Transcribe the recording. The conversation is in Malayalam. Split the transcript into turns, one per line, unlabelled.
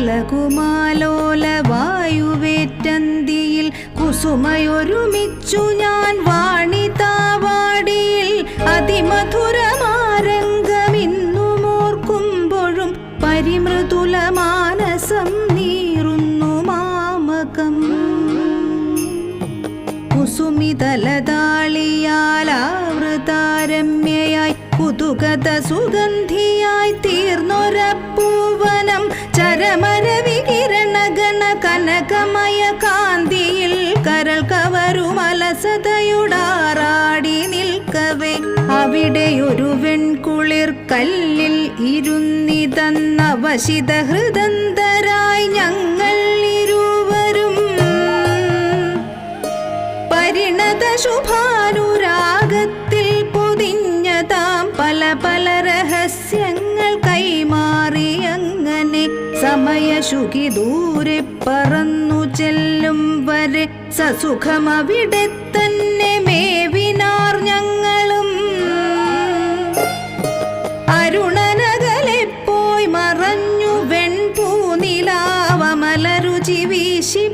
ഇളകുമാലോല വായുവേറ്റന്തിയിൽ കുസുമയൊരുമിച്ചു ഞാൻ വാണിതാവാടിയിൽ അതിമധുരമാരംഗമിന്നുമോർക്കുമ്പോഴും പരിമൃദുല മാനസം നീറുന്നു മാമകം. കുസുമിതലതാളിയാലാവൃതാരമ്യയായി കുതുകത സുഗന്ധിയായി തീർന്നൊരപ്പൂവനം ചരമരവികിരണഗണ കനകമയ കാന്തിയിൽ കരൾ കവരുമലസതയുടാറാടി നിൽക്കവേ അവിടെയൊരു വെൺകുളിർ കല്ലിൽ ഇരുന്നിതന്നവശിത ഹൃദന്തരായി ഞങ്ങൾ ഇരുവരും പരിണത ശുഭാനുരാഗത്തിൽ പൊതിഞ്ഞതാം പല പല രഹസ്യങ്ങൾ കൈമാറിയങ്ങനെ സമയശുകി ദൂരെ പറന്നു ചെല്ലും വരെ സസുഖമവിടെ തന്നെ മേവിനാർ ഞങ്ങളും. അരുണനകലെപ്പോയി മറഞ്ഞു വെൺപൂനിലാവമലരുചി വീശി